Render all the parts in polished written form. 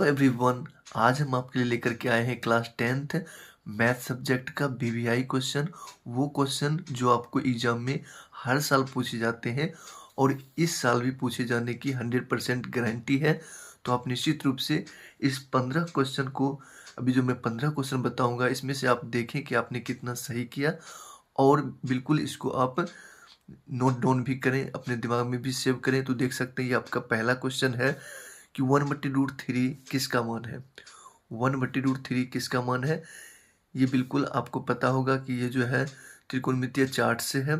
Everyone, आज हम आपके लिए लेकर के आए हैं क्लास 10th मैथ सब्जेक्ट का बीवीआई क्वेश्चन। वो क्वेश्चन जो आपको एग्जाम में हर साल पूछे जाते हैं और इस साल भी पूछे जाने की 100% गारंटी है। तो आप निश्चित रूप से इस 15 क्वेश्चन को, अभी जो मैं 15 क्वेश्चन बताऊंगा, इसमें से आप देखें कि आपने कितना सही किया और बिल्कुल इसको आप नोट डाउन भी करें, अपने दिमाग में भी सेव करें। तो देख सकते हैं ये आपका पहला क्वेश्चन है कि 1/√3 किसका मान है। 1/√3 किसका मान है, ये बिल्कुल आपको पता होगा कि ये जो है त्रिकोणमितीय चार्ट से है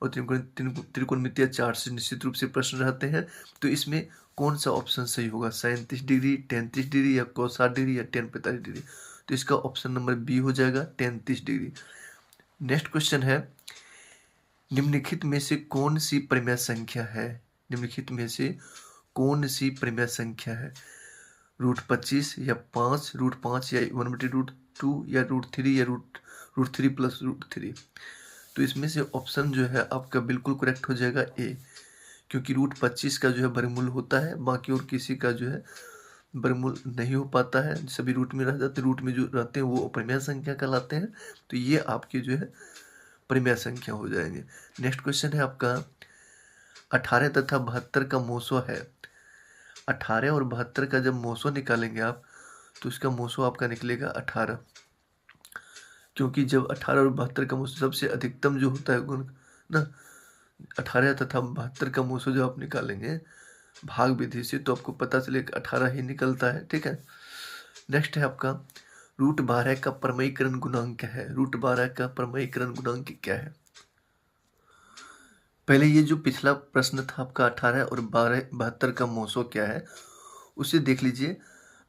और त्रिकोणमितीय चार्ट से निश्चित रूप से प्रश्न रहते हैं। तो इसमें कौन सा ऑप्शन सही होगा, 37 डिग्री, 33 डिग्री या cos 60 डिग्री या tan 45 डिग्री। तो इसका ऑप्शन नंबर बी हो जाएगा 33 डिग्री। नेक्स्ट क्वेश्चन है, निम्नलिखित में से कौन सी परिमेय संख्या है। निम्नलिखित में से कौन सी परिमेय संख्या है, √25 या 5, √5 या 1/√2 या √3 या √3 प्लस √3। तो इसमें से ऑप्शन जो है आपका बिल्कुल करेक्ट हो जाएगा ए, क्योंकि √25 का जो है वर्गमूल होता है, बाकी और किसी का जो है वर्गमूल नहीं हो पाता है, सभी रूट में रह जाते हैं। रूट में जो रहते हैं वो परिमेय संख्या कहलाते हैं। तो ये आपके जो है परिमेय संख्या हो जाएंगे। नेक्स्ट क्वेश्चन है आपका, 18 तथा 72 का मोसो है। 18 और 72 का जब मोसो निकालेंगे आप, तो इसका मोसो आपका निकलेगा 18, क्योंकि जब 18 और 72 का मोसो सबसे अधिकतम जो होता है गुण ना, 18 तथा 72 का मोसो जो आप निकालेंगे भाग विधि से, तो आपको पता चलेगा 18 ही निकलता है। ठीक है। नेक्स्ट है आपका, √12 का परमयीकरण गुणांक है। √12 का परमयीकरण गुणांक क्या है। पहले ये जो पिछला प्रश्न था आपका 18 और 72 का मोसो क्या है, उसे देख लीजिए।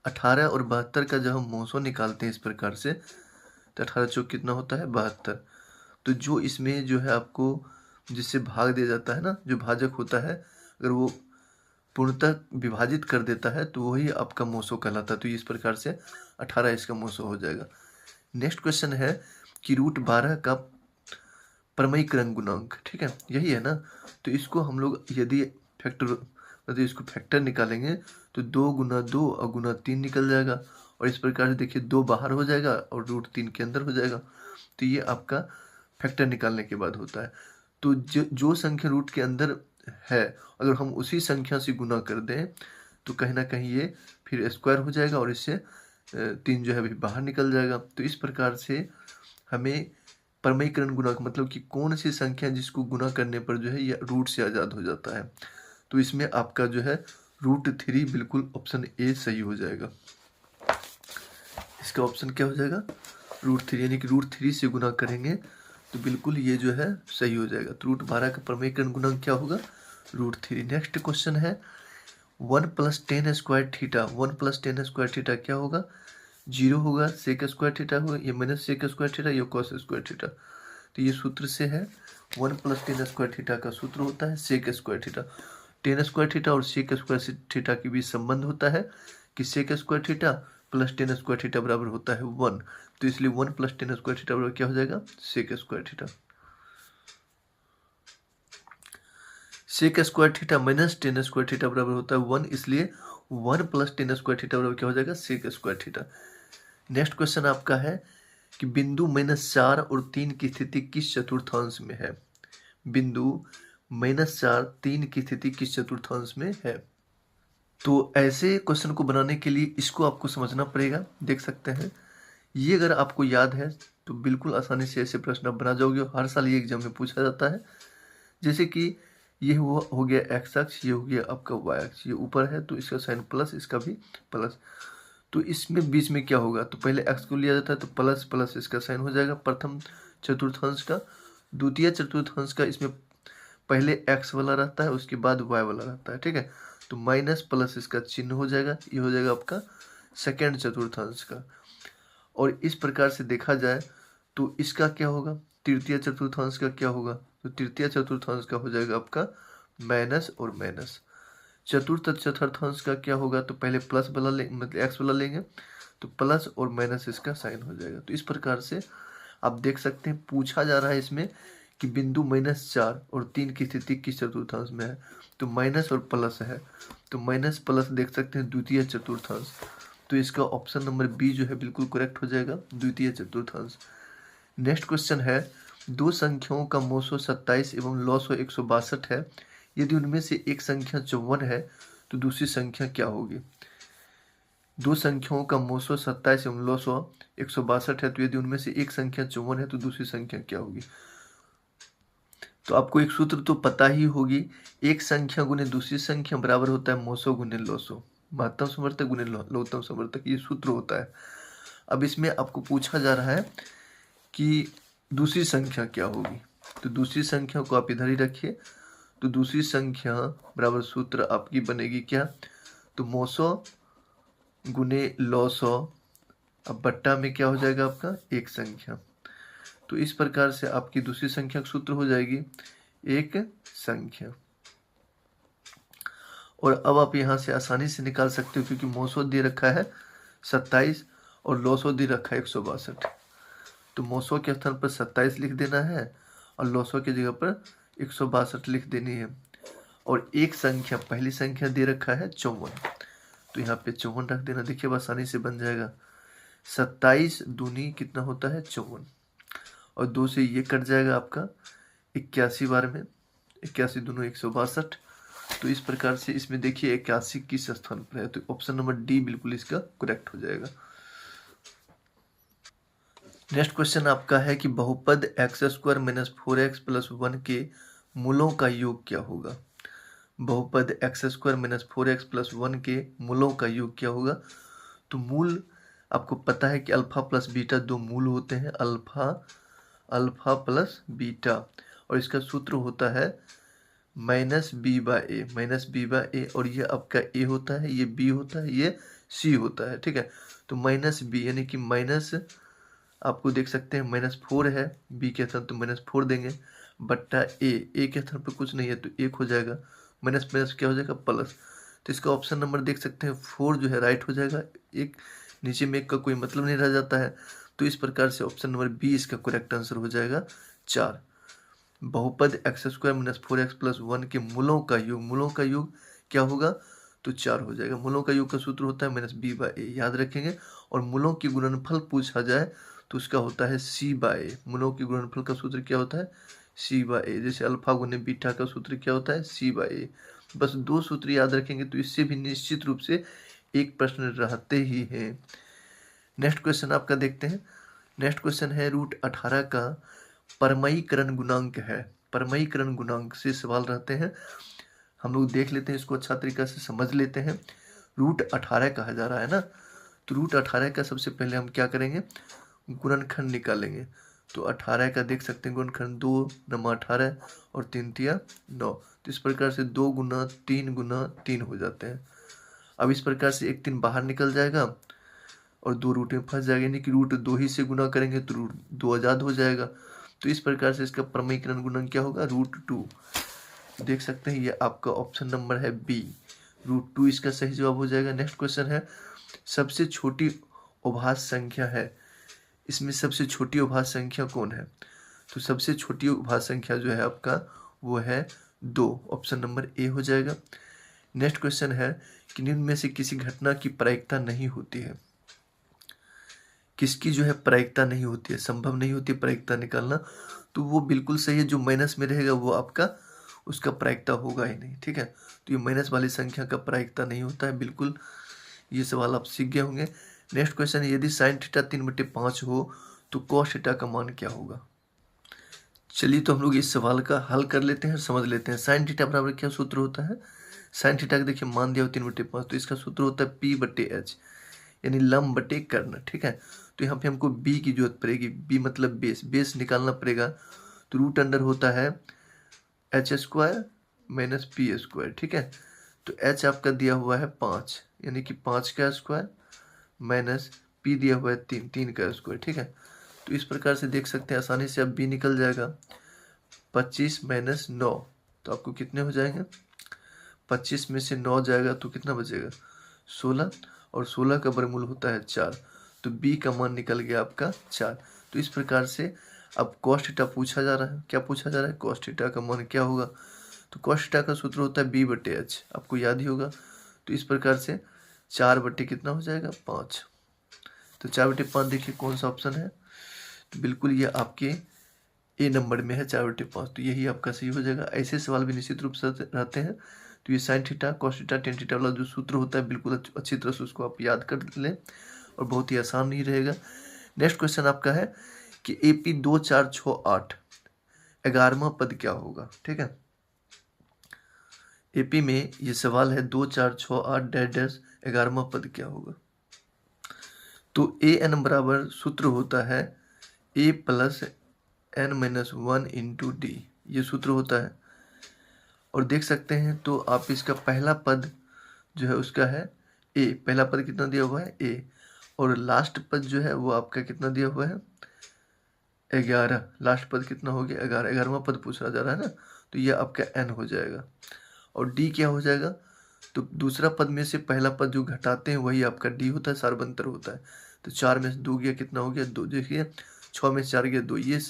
18 और 72 का जब हम मोसो निकालते हैं इस प्रकार से, तो 18 चौक कितना होता है 72। तो जो इसमें जो है आपको जिससे भाग दिया जाता है ना, जो भाजक होता है, अगर वो पूर्णतः विभाजित कर देता है तो वही आपका मोसो कहलाता है। तो इस प्रकार से 18 इसका मोसो हो जाएगा। नेक्स्ट क्वेश्चन है कि √12 का परमयीकरण गुणांक, ठीक है, यही है ना। तो इसको हम लोग यदि फैक्टर, मतलब इसको फैक्टर निकालेंगे तो 2 गुना 2 और गुना 3 निकल जाएगा, और इस प्रकार से देखिए 2 बाहर हो जाएगा और √3 के अंदर हो जाएगा। तो ये आपका फैक्टर निकालने के बाद होता है। तो जो संख्या रूट के अंदर है, अगर हम उसी संख्या से गुना कर दें तो कहीं ना कहीं ये फिर स्क्वायर हो जाएगा और इससे 3 जो है अभी बाहर निकल जाएगा। तो इस प्रकार से हमें परमयीकरण गुणांक मतलब कि कौन सी संख्या जिसको गुना करने पर जो है ये रूट से आज़ाद हो जाता है। तो इसमें आपका जो है √3 बिल्कुल ऑप्शन ए सही हो जाएगा। इसका ऑप्शन क्या हो जाएगा, √3, यानी कि √3 से गुना करेंगे तो बिल्कुल ये जो है सही हो जाएगा। तो √12 का परमयीकरण गुणांक क्या होगा, √3। नेक्स्ट क्वेश्चन है, 1 + tan square theta. 1 + tan square theta क्या होगा, 0 होगा, sec स्क्वायर थीटा होगा, ये -sec स्क्वायर थीटा, ये cos स्क्वायर थीटा। तो ये सूत्र से है, 1 + tan स्क्वायर थीटा का सूत्र होता है sec square theta. tan square theta और sec स्क्वायर थीटा के बीच संबंध होता है कि sec square theta + tan square theta बराबर होता है 1। तो इसलिए 1 + tan स्क्वायर थीटा बराबर क्या हो जाएगा, sec square theta. sec square theta - tan square theta बराबर होता है 1, इसलिए 1 + tan स्क्वायर थीटा बराबर क्या हो जाएगा, sec square theta. Next question आपका है कि बिंदु -4 और 3 की स्थिति किस चतुर्थांश में है। बिंदु -4 3 की स्थिति किस चतुर्थांश में है। तो ऐसे क्वेश्चन को बनाने के लिए इसको आपको समझना पड़ेगा। देख सकते हैं, ये अगर आपको याद है तो बिल्कुल आसानी से ऐसे प्रश्न आप बना जाओगे। हर साल ये एग्जाम में पूछा जाता है। जैसे कि ये हो गया एक्स अक्ष, ये हो गया आपका वाई अक्ष, ये ऊपर है तो इसका साइन प्लस, इसका भी प्लस। तो इसमें बीच में क्या होगा, तो पहले x को लिया जाता है तो प्लस प्लस इसका साइन हो जाएगा प्रथम चतुर्थांश का। द्वितीय चतुर्थांश का इसमें पहले x वाला रहता है, उसके बाद y वाला रहता है। ठीक है। तो माइनस प्लस इसका चिन्ह हो जाएगा, ये हो जाएगा आपका सेकेंड चतुर्थांश का। और इस प्रकार से देखा जाए तो इसका क्या होगा, तृतीय चतुर्थांश का क्या होगा, तो तृतीय चतुर्थांश का हो जाएगा आपका माइनस और माइनस। चतुर्थ चतुर्थांश का क्या होगा, तो पहले प्लस वाला मतलब एक्स वाला लेंगे तो प्लस और माइनस इसका साइन हो जाएगा। तो इस प्रकार से आप देख सकते हैं पूछा जा रहा है इसमें कि बिंदु -4 और 3 की स्थिति किस चतुर्थांश में है। तो माइनस और प्लस है, तो माइनस प्लस देख सकते हैं द्वितीय चतुर्थांश, तो इसका ऑप्शन नंबर बी जो है बिल्कुल करेक्ट हो जाएगा, द्वितीय चतुर्थांश। नेक्स्ट क्वेश्चन है, दो संख्याओं का मोसो 27 एवं लॉसो 162 है। यदि उनमें से एक संख्या 54 है तो दूसरी संख्या क्या होगी? दो संख्याओं का मोसो 27 एवं लॉसो 162 है, तो यदि उनमें से एक संख्या 54 है तो दूसरी संख्या क्या होगी? तो आपको एक सूत्र तो पता ही होगी, एक संख्या गुने दूसरी संख्या बराबर होता है मोसो गुने लॉसो, महत्तम समवर्तक गुने लघुत्तम समवर्तक, ये सूत्र होता है। अब इसमें आपको पूछा जा रहा है कि दूसरी संख्या क्या होगी, तो दूसरी संख्या को आप इधर ही रखिए। तो दूसरी संख्या बराबर सूत्र आपकी बनेगी क्या? तो मोसो गुने लॉसो, अब बट्टा में क्या हो जाएगा आपका? एक संख्या। तो इस प्रकार से आपकी दूसरी संख्या का सूत्र हो जाएगी एक संख्या। और अब आप यहां से आसानी से निकाल सकते हो, क्योंकि मोसो दे रखा है 27 और लॉसो दे रखा है 162। तो मोसो के स्थान पर 27 लिख देना है और लॉसो की जगह पर 162 लिख देनी है। और एक संख्या, पहली संख्या दे रखा है 54, तो यहाँ पे 54 रख देना। देखिए अब आसानी से बन जाएगा। 27 दूनी कितना होता है? 54, और 2 से ये कट जाएगा आपका 81 बार में, 81 दूनी 162। तो इस प्रकार से इसमें देखिए 81 किस स्थान पर है, तो ऑप्शन नंबर डी बिल्कुल इसका करेक्ट हो जाएगा। नेक्स्ट क्वेश्चन आपका है कि बहुपद x² - 4x + 1 के मूलों का योग क्या होगा? बहुपद x² - 4x + 1 के मूलों का योग क्या होगा? तो मूल आपको पता है कि अल्फा प्लस बीटा दो मूल होते हैं, अल्फा प्लस बीटा, और इसका सूत्र होता है -b/a, और ये आपका a होता है, ये b होता है, ये c होता है, ठीक है। तो -b यानी कि माइनस, आपको देख सकते हैं -4 है, b के स्थान तो -4 देंगे, बट्टा a के स्थान पर कुछ नहीं है तो 1 हो जाएगा, माइनस माइनस क्या हो जाएगा? प्लस। तो इसका ऑप्शन नंबर देख सकते हैं 4 जो है राइट हो जाएगा, एक नीचे में एक का कोई मतलब नहीं रह जाता है। तो इस प्रकार से ऑप्शन नंबर बी इसका करेक्ट आंसर हो जाएगा 4। बहुपद x² - 4x + 1 के मूलों का योग क्या होगा? तो 4 हो जाएगा। मूलों का योग का सूत्र होता है -b/a, याद रखेंगे। और मूलों की गुणनफल पूछा जाए तो उसका होता है c/a। मूलों की गुणनफल का सूत्र क्या होता है? c/a। जैसे अल्फा गुने बीटा का सूत्र क्या होता है? c/a। बस 2 सूत्र याद रखेंगे तो इससे भी निश्चित रूप से एक प्रश्न रहते ही हैं। नेक्स्ट क्वेश्चन आपका देखते हैं। नेक्स्ट क्वेश्चन है √18 का परमयीकरण गुणांक है। परमयीकरण गुणांक से सवाल रहते हैं, हम लोग देख लेते हैं, इसको अच्छा तरीका से समझ लेते हैं। √18 कहा जा रहा है ना, तो √18 का सबसे पहले हम क्या करेंगे? गुणनखंड निकालेंगे। तो 18 का देख सकते हैं गुणनखंड 2 × 18 और 3 × 9। तो इस प्रकार से 2 × 3 × 3 हो जाते हैं। अब इस प्रकार से एक 3 बाहर निकल जाएगा और 2 रूट में फंस जाएगा, यानी कि रूट 2 ही से गुना करेंगे तो रूट 2 आज़ाद हो जाएगा। तो इस प्रकार से इसका परमयीकरण गुणन क्या होगा? √2। देख सकते हैं ये आपका ऑप्शन नंबर है बी, √2 इसका सही जवाब हो जाएगा। नेक्स्ट क्वेश्चन है, सबसे छोटी अभाज्य संख्या है, इसमें सबसे छोटी अभाज्य संख्या कौन है? तो सबसे छोटी अभाज्य संख्या जो है आपका वो है 2, ऑप्शन नंबर ए हो जाएगा। नेक्स्ट क्वेश्चन है कि निम्न में से किसी घटना की प्रायिकता नहीं होती है। किसकी जो है प्रायिकता नहीं होती है, संभव नहीं होती प्रायिकता निकालना, तो वो बिल्कुल सही है। जो माइनस में रहेगा वो आपका, उसका प्रायिकता होगा ही नहीं, ठीक है। तो ये माइनस वाली संख्या का प्रायिकता नहीं होता है, बिल्कुल। ये सवाल आप सीख गए होंगे। नेक्स्ट क्वेश्चन है, यदि sin θ 3/5 हो तो cos θ का मान क्या होगा? चलिए तो हम लोग इस सवाल का हल कर लेते हैं, समझ लेते हैं। sin θ बराबर क्या सूत्र होता है? sin θ का देखिए मान दिया हो 3/5, तो इसका सूत्र होता है P/H, यानी लंब बटे कर्ण, ठीक है। तो यहाँ पे हमको b की जरूरत पड़ेगी, b मतलब बेस निकालना पड़ेगा। तो रूट अंडर होता है h² - p², ठीक है। तो h आपका दिया हुआ है 5, यानी कि 5 का स्क्वायर माइनस p दिया हुआ है 3 का स्क्वायर, ठीक है। तो इस प्रकार से देख सकते हैं आसानी से अब b निकल जाएगा। 25 - 9, तो आपको कितने हो जाएंगे? 25 में से 9 जाएगा तो कितना बचेगा? 16, और 16 का वर्गमूल होता है 4, तो b का मान निकल गया आपका 4। तो इस प्रकार से अब cos θ पूछा जा रहा है। क्या पूछा जा रहा है? cos θ का मान क्या होगा? तो cos θ का सूत्र होता है B/H, आपको याद ही होगा। तो इस प्रकार से 4 कितना हो जाएगा 5। तो 4/5 देखिए कौन सा ऑप्शन है, तो बिल्कुल ये आपके ए नंबर में है 4/5। तो यही आपका सही हो जाएगा। ऐसे सवाल भी निश्चित रूप से रहते हैं। तो ये sine theta cos theta tan theta वाला जो सूत्र होता है बिल्कुल अच्छी तरह से उसको आप याद कर लें और बहुत ही आसान नहीं रहेगा। नेक्स्ट क्वेश्चन आपका है कि AP 2 4 6 8 11वां पद क्या होगा। ठीक है, AP में ये सवाल है 2 4 6 8 डैश डैश 11वां पद क्या होगा। तो AN बराबर सूत्र होता है A + n-1 × D, ये सूत्र होता है। और देख सकते हैं तो आप इसका पहला पद जो है उसका है A, पहला पद कितना दिया हुआ है A, और लास्ट पद जो है वो आपका कितना दिया हुआ है 11। लास्ट पद कितना हो गया 11, 11वां पद पूछा जा रहा है ना, तो ये आपका n हो जाएगा। और D क्या हो जाएगा, तो दूसरा पद में से पहला पद जो घटाते हैं वही आपका D होता है, सार्वंतर होता है। तो 4 में से 2 गया कितना हो गया 2, देखिए 6 में से 4 गया 2, ये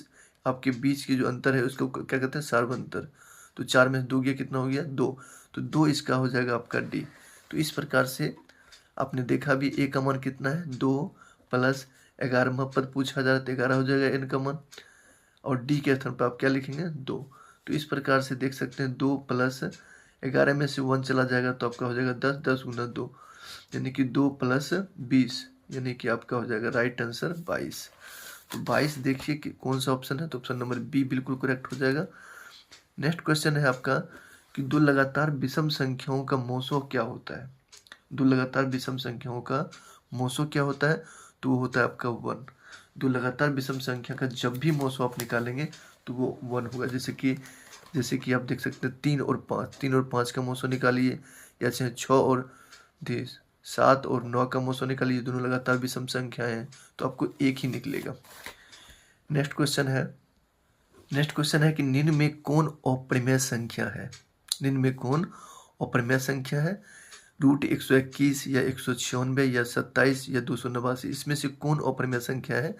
आपके बीच के जो अंतर है उसको क्या कहते हैं सार्वंतर। तो 4 में से 2 गया कितना हो गया 2, तो 2 इसका हो जाएगा आपका D। तो इस प्रकार से आपने देखा भी A का मान कितना है 2 + 11वां पद पूछा जा रहा है तो 11 हो जाएगा n का मान, और D के स्थान पर आप क्या लिखेंगे 2। तो इस प्रकार से देख सकते हैं 2 + 11 में से 1 चला जाएगा तो आपका हो जाएगा 10, 10 × 2 यानी कि 2 + 20 यानी कि आपका हो जाएगा राइट आंसर 22। तो 22 देखिए कि कौन सा ऑप्शन है, तो ऑप्शन नंबर बी बिल्कुल करेक्ट हो जाएगा। नेक्स्ट क्वेश्चन है आपका कि दो लगातार विषम संख्याओं का मोसो क्या होता है। दो लगातार विषम संख्याओं का मोसो क्या होता है, तो वो होता है आपका 1। दो लगातार विषम संख्या का जब भी मोसो आप निकालेंगे तो वो 1 होगा। जैसे कि आप देख सकते हैं 3 और 5, 3 और 5 का मोसो निकालिए, या चाहे 6 और 7 और 9 का मोसो निकालिए, दोनों लगातार विषम संख्याएं हैं तो आपको एक ही निकलेगा। नेक्स्ट क्वेश्चन है कि निम्न में कौन अप्रमेय संख्या है। निम्न में कौन अप्रमेय संख्या है, √121 या 196 या 27 या 289, इसमें से कौन अप्रमेय संख्या है।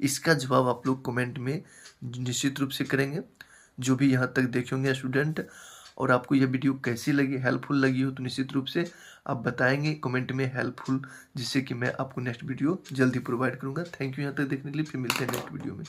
इसका जवाब आप लोग कमेंट में निश्चित रूप से करेंगे, जो भी यहाँ तक देखे होंगे स्टूडेंट। और आपको यह वीडियो कैसी लगी, हेल्पफुल लगी हो तो निश्चित रूप से आप बताएंगे कमेंट में हेल्पफुल, जिससे कि मैं आपको नेक्स्ट वीडियो जल्दी प्रोवाइड करूँगा। थैंक यू यहाँ तक देखने के लिए, फिर मिलते हैं नेक्स्ट वीडियो में।